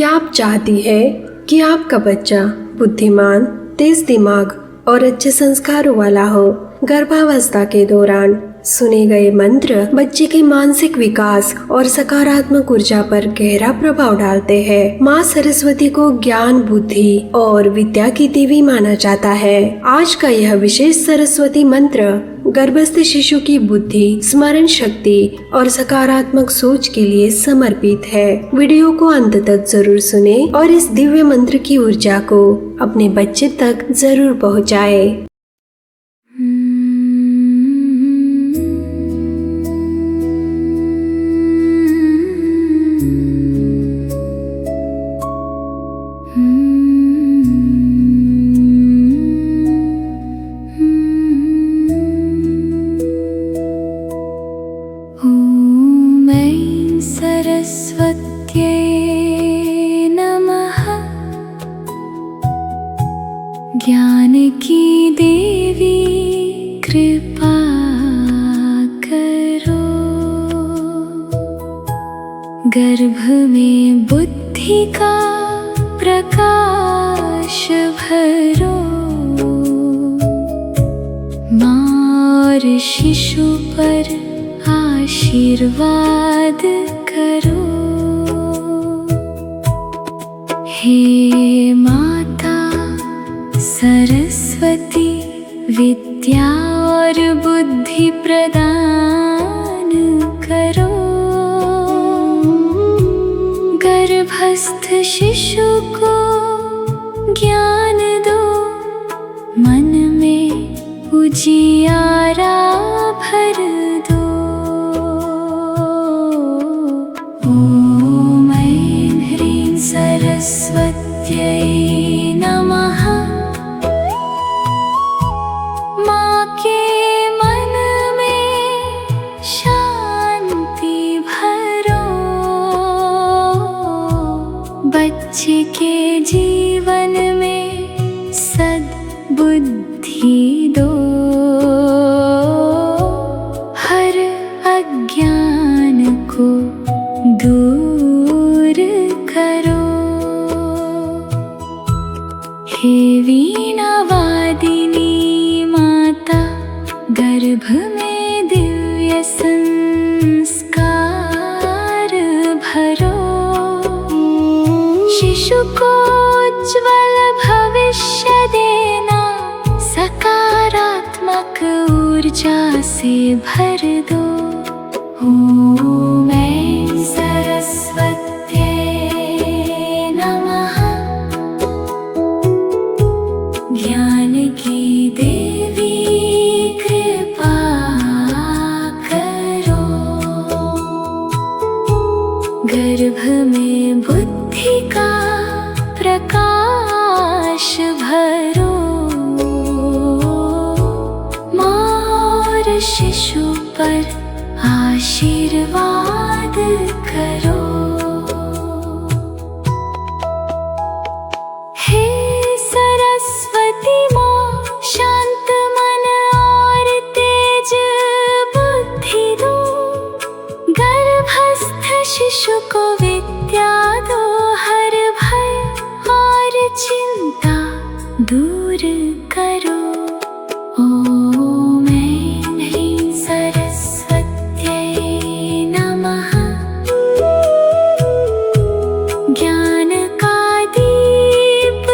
क्या आप चाहती है कि आपका बच्चा बुद्धिमान, तेज दिमाग और अच्छे संस्कारों वाला हो? गर्भावस्था के दौरान सुने गए मंत्र बच्चे के मानसिक विकास और सकारात्मक ऊर्जा पर गहरा प्रभाव डालते हैं। माँ सरस्वती को ज्ञान, बुद्धि और विद्या की देवी माना जाता है। आज का यह विशेष सरस्वती मंत्र गर्भस्थ शिशु की बुद्धि, स्मरण शक्ति और सकारात्मक सोच के लिए समर्पित है। वीडियो को अंत तक जरूर सुने और इस दिव्य मंत्र की ऊर्जा को अपने बच्चे तक जरूर पहुँचाए। सरस्वत्यै नमः। ज्ञान की देवी कृपा करो, गर्भ में बुद्धि का प्रकाश भरो, माँ और शिशु पर आशीर्वाद करो। हे माता सरस्वती, विद्या और बुद्धि प्रदान करो, गर्भस्थ शिशु को ज्ञान दो, मन में उजियारा भर दो। ॐ ऐं ह्रीं सरस्वत्यै नमः। माँ के मन में शांति भरो, बच्चे के जीवन में सद्बुद्धि दो, हर अज्ञान को दूर करो। हे वीणा वादिनी माता, गर्भ में दिव्य संस्कार भरो, शिशु को उज्ज्वल भविष्य देना, सकारात्मक ऊर्जा से भर दो। ॐ ऐं सरस्वत्यै नमः। ज्ञान की देवी कृपा करो, गर्भ में बुद्धि का प्रकाश भरो, माँ और शिशु पर आशीर्वाद करो। हे सरस्वती माँ, शांत मन और तेज बुद्धि दो, गर्भस्थ शिशु को विद्या दो, हर भय और चिंता दूर करो। ॐ ऐं ह्रीं सरस्वत्यै नमः। ज्ञान का दीप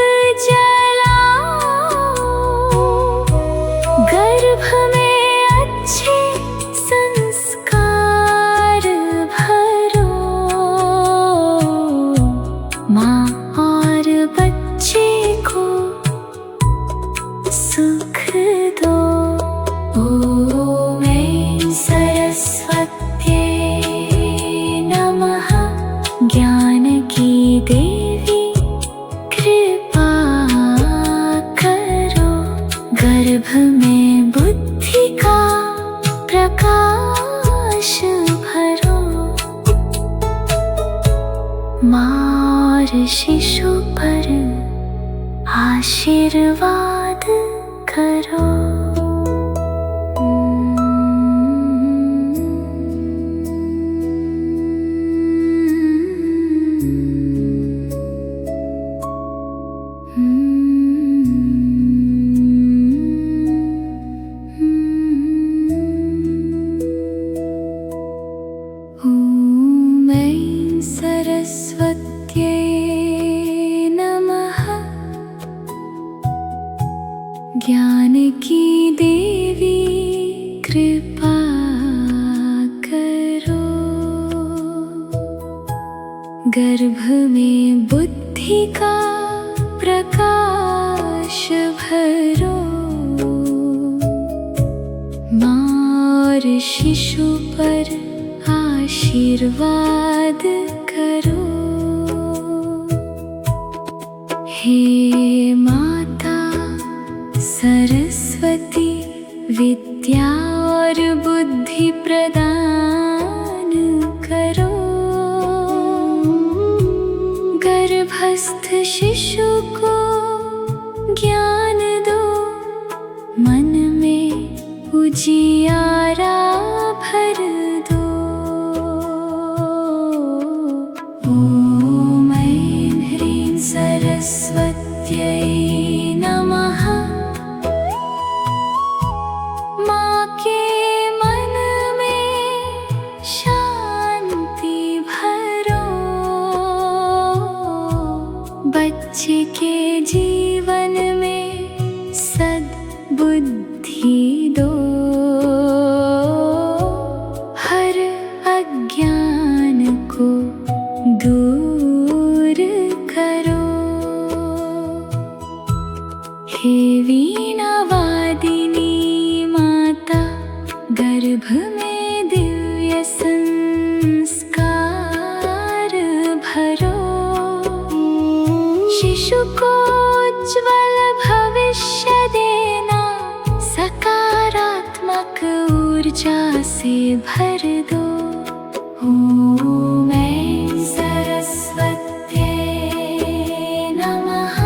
जलाओ, गर्भ में अच्छे संस्कार भरो, माँ और बच्चे को सुख दो। ॐ ऐं सरस्वत्यै नमः। ज्ञान की देवी कृपा करो, गर्भ में बुद्धि का प्रकाश भरो, माँ और शिशु पर आशीर्वाद करो। कृपा करो। गर्भ में बुद्धि का प्रकाश भरो। माँ और शिशु पर आशीर्वाद करो। हे माता सरस्वती, विद्या और बुद्धि प्रदान करो। गर्भस्थ शिशु को ज्ञान दो। मन में उजियारा भर दो। ॐ ऐं ह्रीं सरस्वत्यै नमः। माँ के मन में शांति भरो। बच्चे के जीवन में सद्बुद्धि दो। हर अज्ञान को दूर करो। हे वीणा वादिनी माता, गर्भ में दिव्य संस्कार भरो। शिशु को उज्ज्वल भविष्य देना। सकारात्मक ऊर्जा से भर दो। ॐ ऐं सरस्वत्यै नमः।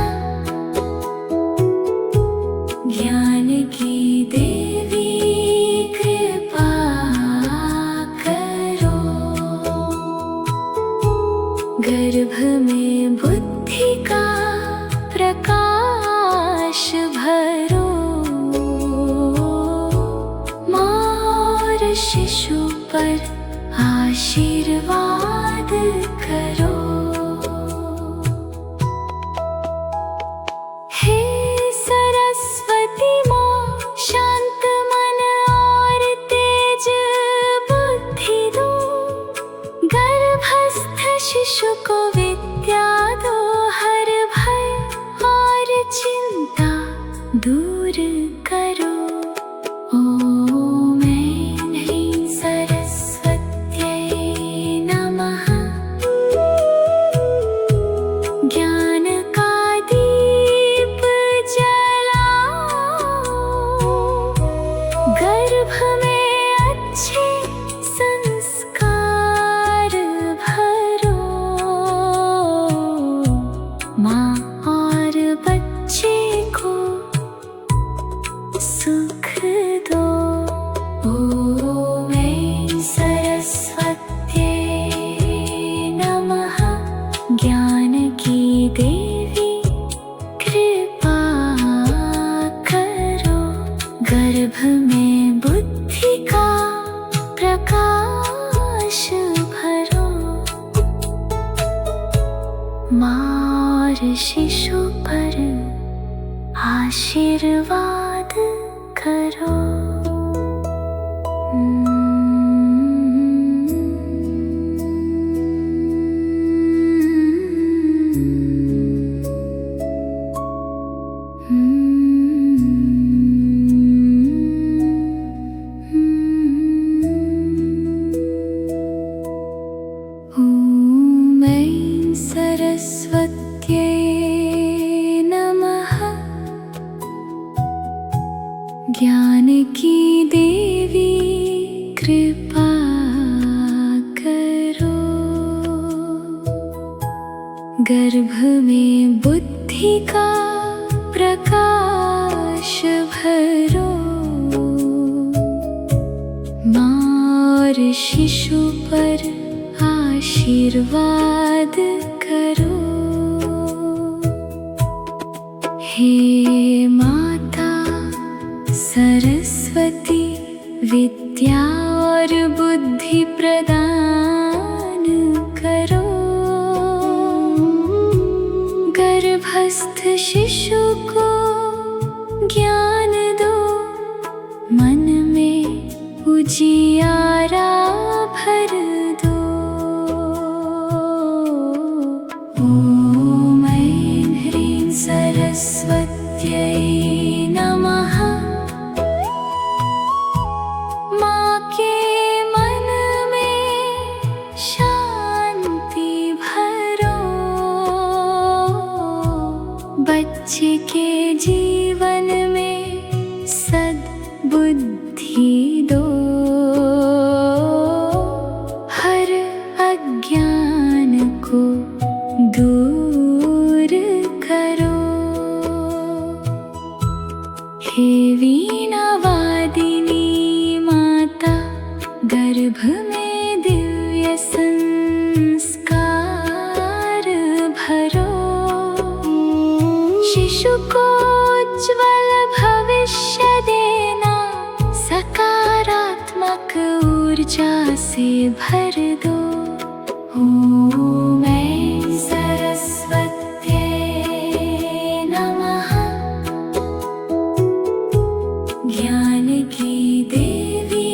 ज्ञान की देवी कृपा करो। गर्भ में बुद्धि का प्रकाश भरो। माँ और शिशु पर आशीर्वाद करो। हे सरस्वती माँ, शांत मन और तेज बुद्धि दो। गर्भस्थ शिशु को विद्या दो। हर भय और चिंता दूर करो। ॐ ऐं ह्रीं सरस्वत्यै नमः। ज्ञान का दीप जलाओ। गर्भ में अच्छे संस्कार भरो। माँ और बच्चे को सुख दो। ॐ ऐं सरस्वत्यै नमः। ज्ञान की देवी कृपा करो। गर्भ में बुद्धि का प्रकाश भरो। माँ और शिशु पर आशीर्वाद करो। ॐ ऐं सरस्वत्यै नमः। ज्ञान की देवी कृपा करो। गर्भ में बुद्धि का प्रकाश भरो। माँ और शिशु पर आशीर्वाद करो। हे माता सरस्वती, विद्या और बुद्धि प्रदान करो। गर्भस्थ शिशु को ज्ञान दो। मन में उजियारा भर दो। ॐ ऐं ह्रीं सरस्वत्यै नमः। माँ के मन में शांति भरो, बच्चे के जीवन में सद्बुद्धि दो, हर अज्ञान को दूर करो। हे वीणा वादिनी माता, गर्भ में दिव्य संस्कार भरो। शिशु को उज्ज्वल भविष्य देना, सकारात्मक ऊर्जा से भर दो। ॐ ऐं सरस्वत्यै नमः। ज्ञान की देवी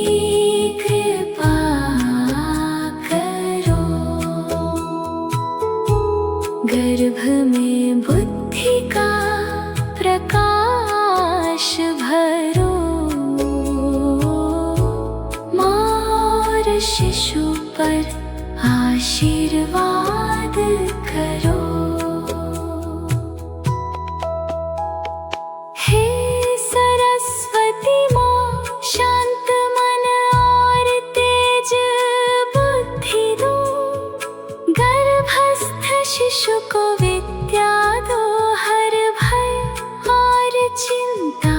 कृपा करो, गर्भ में बुद्धि का प्रकाश भरो। माँ और शिशु पर आशीर्वाद करो। हे सरस्वती माँ, शांत मन और तेज बुद्धि दो। गर्भस्थ शिशु को विद्या दो, हर भय और चिंता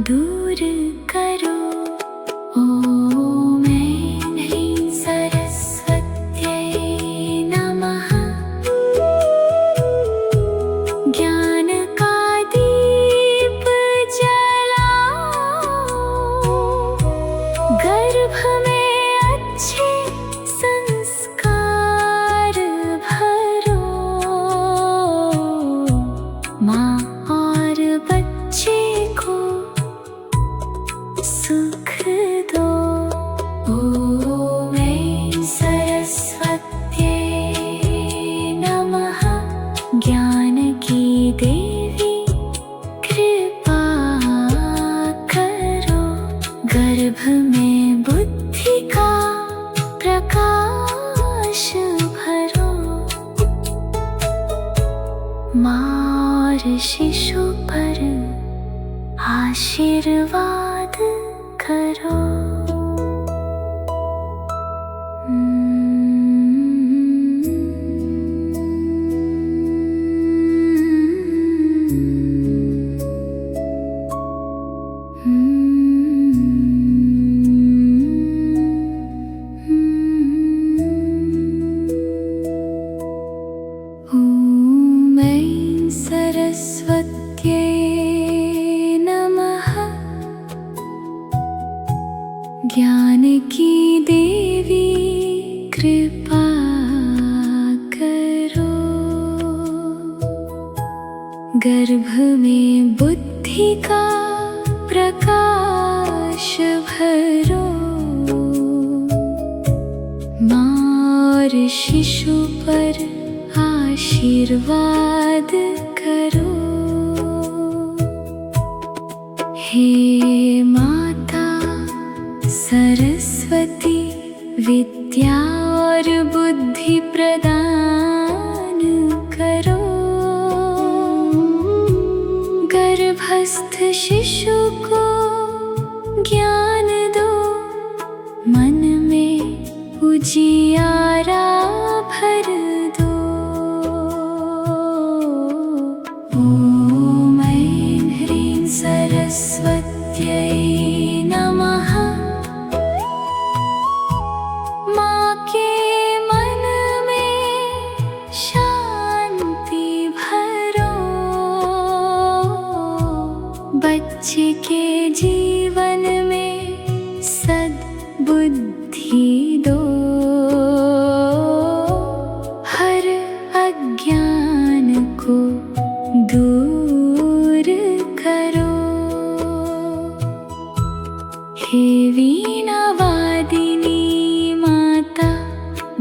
दूर करो। ॐ ऐं ह्रीं सरस्वत्यै नमः। ज्ञान का दीप जलाओ, गर्भ में अच्छे संस्कार भरो। माँ और बच्चे को सुख दो। ॐ ऐं सरस्वत्यै नमः। ज्ञान की देवी कृपा करो, गर्भ में बुद्धि का प्रकाश भरो। माँ और शिशु पर आशीर्वाद करो। ॐ ऐं सरस्वत्यै नमः। ज्ञान की देवी कृपा करो, गर्भ में बुद्धि का प्रकाश भरो। माँ और शिशु पर आशीर्वाद करो। हे माता सरस्वती, विद्या और बुद्धि प्रदान करो। गर्भस्थ शिशु को ज्ञान दो, मन में उजियारा भर दो। ॐ ऐं ह्रीं सरस्वत्यै नमः। माँ के मन में शांति भरो, बच्चे के वीणा वादिनी माता,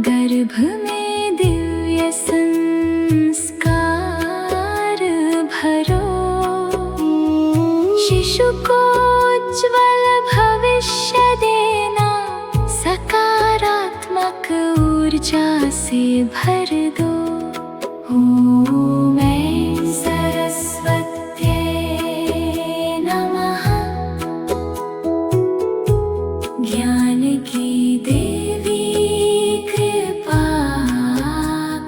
गर्भ में दिव्य संस्कार भरो। शिशु को उज्ज्वल भविष्य देना, सकारात्मक ऊर्जा से भर दो। ओम ऐं सरस्वत्यै नमः। ज्ञान की देवी कृपा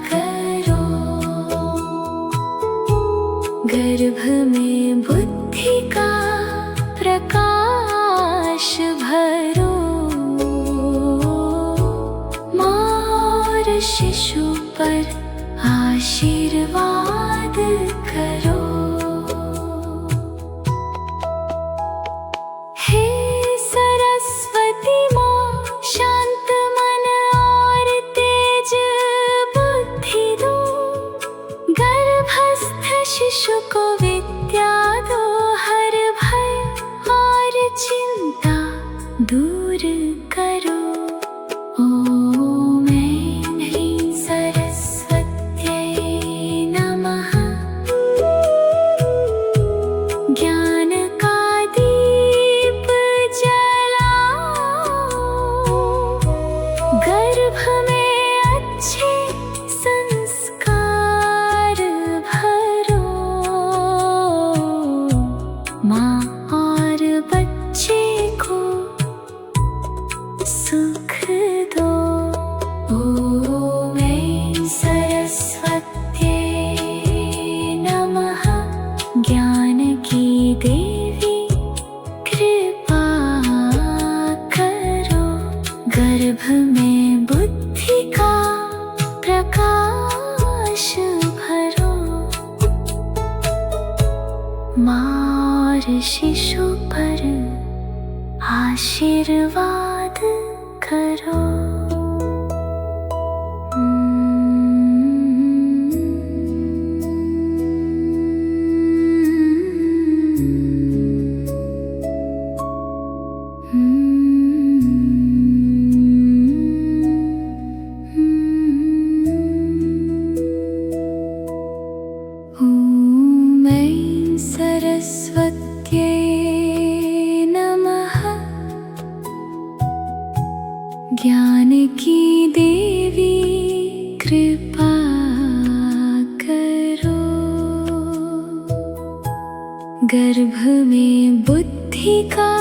करो, गर्भ में बुद्धि का प्रकाश भरो। माँ और शिशु पर आशीर्वाद करो। हे सरस्वती माँ, शांत मन और तेज बुद्धि दो। गर्भस्थ शिशु को विद्या दो, हर भय और चिंता दूर करो। ओम ऐं ह्रीं सरस्वत्यै नमः। ज्ञान का दीप जलाओ, गर्भ में अच्छे संस्कार भरो। माँ और बच्चे को सुख दो। ओम ऐं सरस्वत्यै नमः। ज्ञान की देवी कृपा करो, गर्भ में बुद्धि का प्रकाश भरो। माँ और शिशु पर आशीर्वाद करो। ओम ऐं सरस्वत्यै नमः। ज्ञान की देवी कृपा करो, गर्भ में बुद्धि का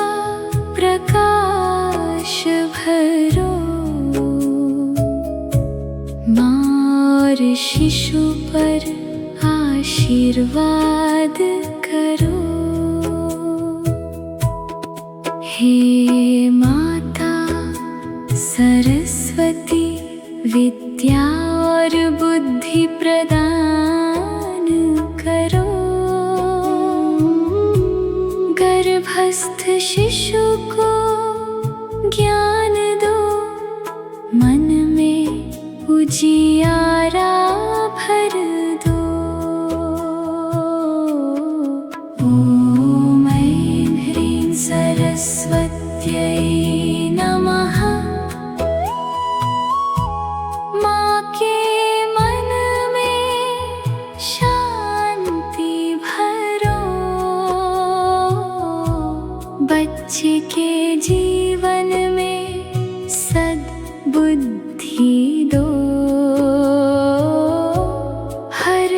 प्रकाश भरो। माँ और शिशु पर आशीर्वाद करो। हे माता सरस्वती, विद्या और बुद्धि प्रदान करो। गर्भस्थ शिशु को ज्ञान दो, मन में उजियारा भर दो। ओम ऐं ह्रीं सरस्वत्यै नमः। माँ के मन में शांति भरो, बच्चे के जीवन में सद्बुद्धि दो। हर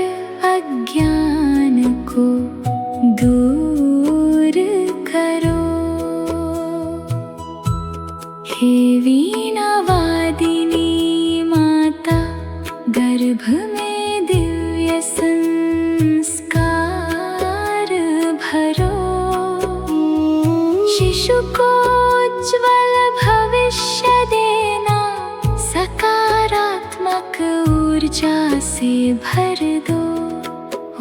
अज्ञान को दूर करो। हे वीणा वादिनी माता, गर्भ में दिव्य संस्कार भरो। शिशु को उज्ज्वल भविष्य देना, सकारात्मक ऊर्जा से भर दो।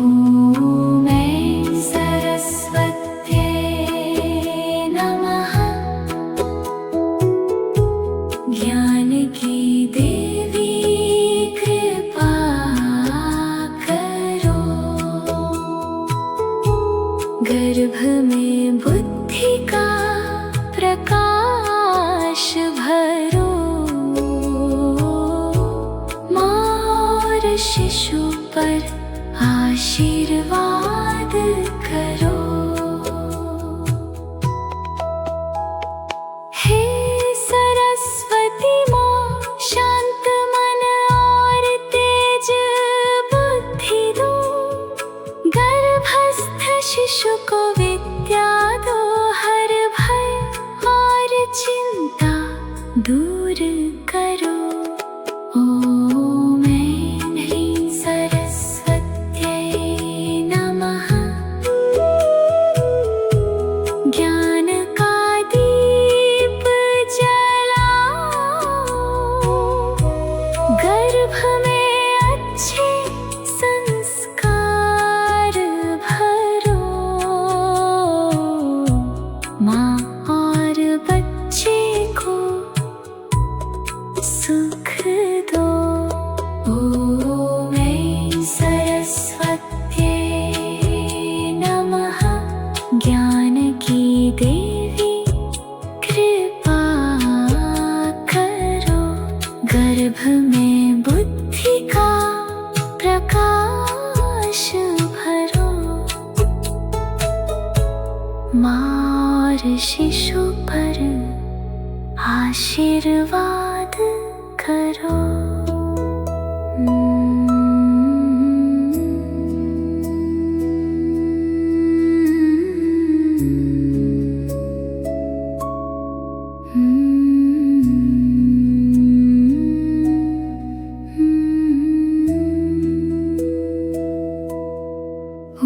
ओम ऐं सरस्वत्यै नमः। ज्ञान की देवी कृपा करो, गर्भ में बुद्धि का प्रकाश पर आशीर्वाद करो। हे सरस्वती माँ, शांत मन और तेज बुद्धि दो। गर्भस्थ शिशु को विद्या दो, हर भय और चिंता दूर करो। ओम ऐं ह्रीं सरस्वत्यै नमः। ज्ञान का दीप जलाओ, गर्भ में अच्छे संस्कार भरो। माँ और बच्चे को सुख दो। ओम ऐं सरस्वत्यै नमः। ज्ञान की देवी कृपा करो, गर्भ में बुद्धि का प्रकाश भरो। माँ और शिशु पर आशीर्वाद करो।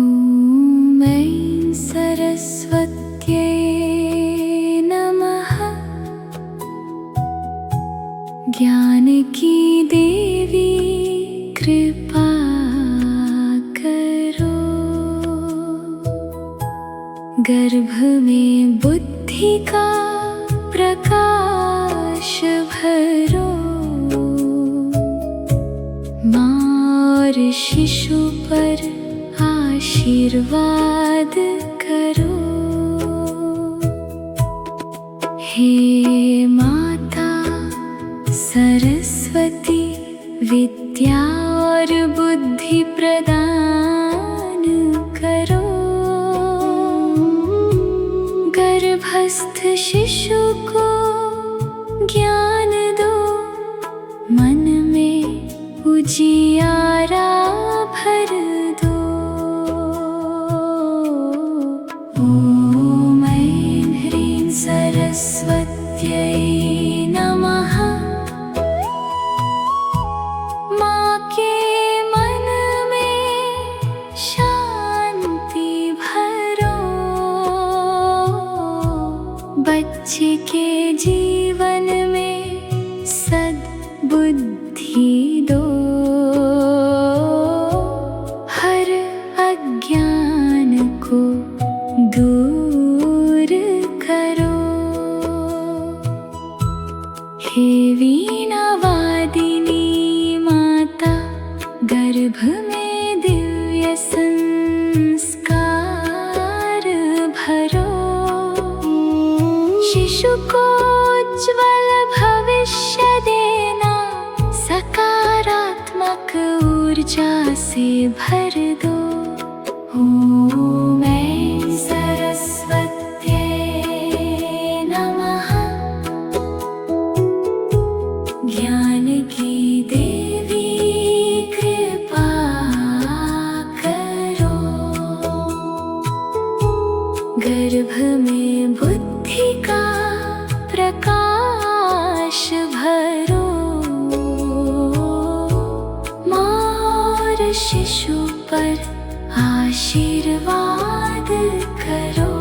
ओम ऐं सरस्वत्यै नमः। ज्ञान की देवी कृपा करो, गर्भ में बुद्धि का प्रकाश भरो। माँ और शिशु पर आशीर्वाद करो। हे माता सरस्वती, विद्या और बुद्धि प्रदान करो। गर्भस्थ शिशु को ज्ञान दो, मन में उजियारा भर दो। ओम ऐं ह्रीं सरस्वत्यै नमः। माँ के मन में शांति भरो, बच्चे के जीवन में सद्बुद्धि दो। हर अज्ञान को दूर करो। हे वीणा वादिनी माता, गर्भ में दिव्य संस्कार भरो। शिशु को उज्ज्वल भविष्य देना, सकारात्मक ऊर्जा से भर दो। ओम ऐं सरस्वत्यै नमः। ज्ञान की देवी कृपा करो, गर्भ में बुद्धि का प्रकाश भरो। माँ और शिशु पर आशीर्वाद करो।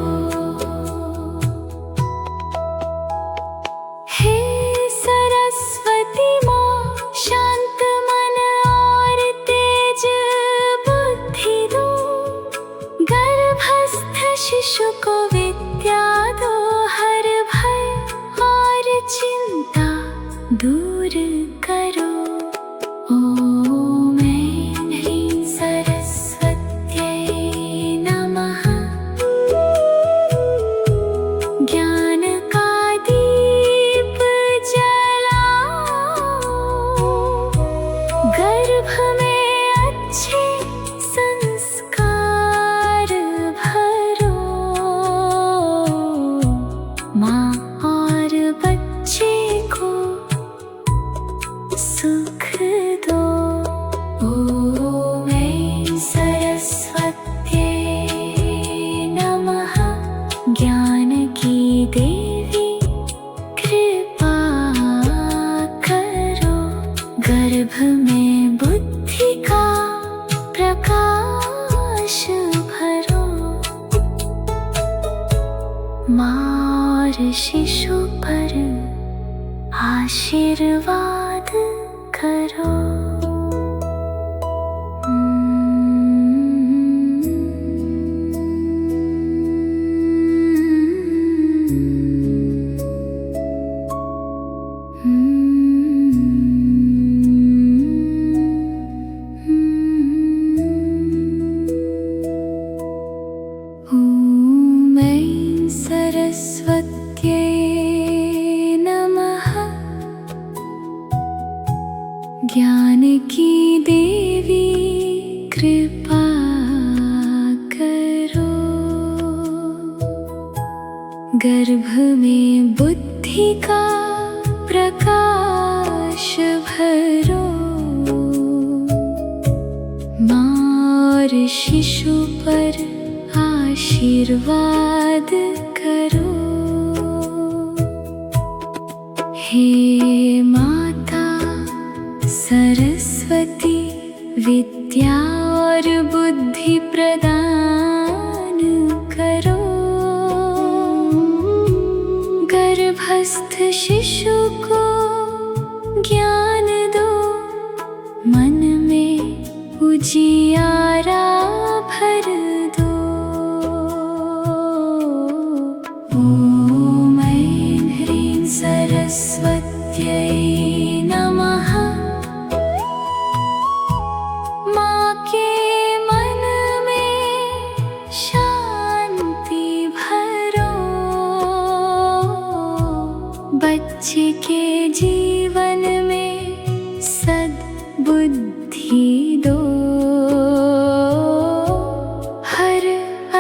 हे सरस्वती माँ, शांत मन और तेज बुद्धि दो। गर्भस्थ शिशु को विद्या दो, हर भय और चिंता दूर करो। ओम ऐं ह्रीं सरस्वत्यै नमः। ज्ञान का दीप जलाओ, गर्भ में अच्छे पर आशीर्वाद करो। ॐ ऐं सरस्वत्यै नमः। ज्ञान की देवी कृपा करो। गर्भ में बुद्धि का प्रकाश भरो। माँ और शिशु पर आशीर्वाद करो। हे माता सरस्वती, विद्या और बुद्धि प्रदान करो। गर्भस्थ शिशु को ज्ञान दो। मन में उजियारा भर दो। ॐ ऐं ह्रीं सरस्वत्यै नमः। माँ के मन में शांति भरो। बच्चे के जीवन में सद्बुद्धि दो। हर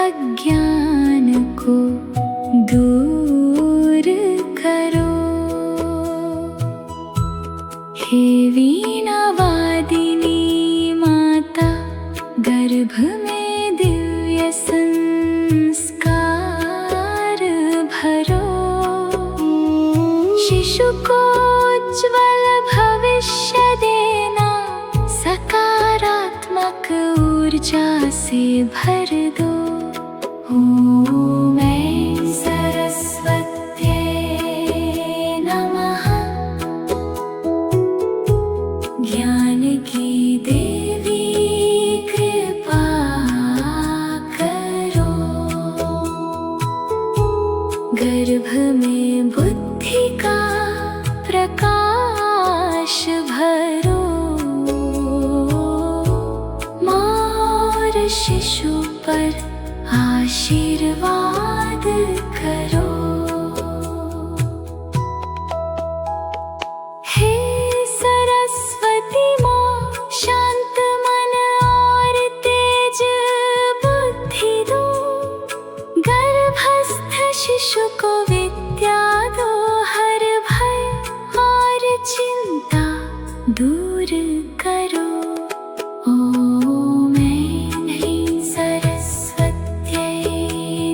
अज्ञान को दूर करो। हे वीणा वादिनी माता, गर्भ में दिव्य संस्कार भरो। शिशु को उज्ज्वल भविष्य देना। सकारात्मक ऊर्जा से भर दो। ॐ ऐं सरस्वत्यै नमः। ज्ञान की देवी कृपा करो। गर्भ में बुद्धि का प्रकाश भरो। माँ और शिशु पर आशीर्वाद करो। हे सरस्वती माँ, शांत मन और तेज बुद्धि दो। गर्भस्थ शिशु को विद्या दो। हर भय और चिंता दूर करो। ॐ ऐं ह्रीं सरस्वत्यै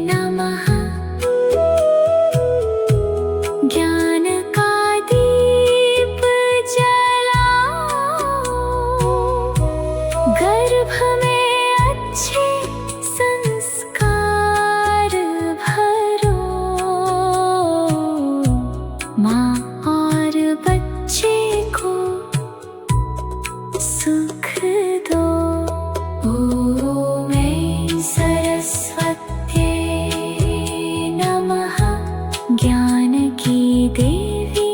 नमः। ज्ञान का दीप जलाओ। गर्भ में अच्छे संस्कार भरो। माँ और बच्चे को सुख दो। ॐ ऐं सरस्वत्यै नमः। ज्ञान की देवी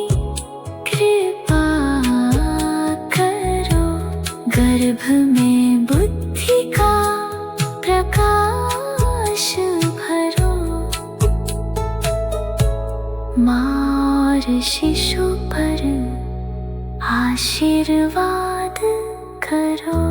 कृपा करो। गर्भ में बुद्धि का प्रकाश भरो। माँ और शिशु पर आशीर्वाद करो।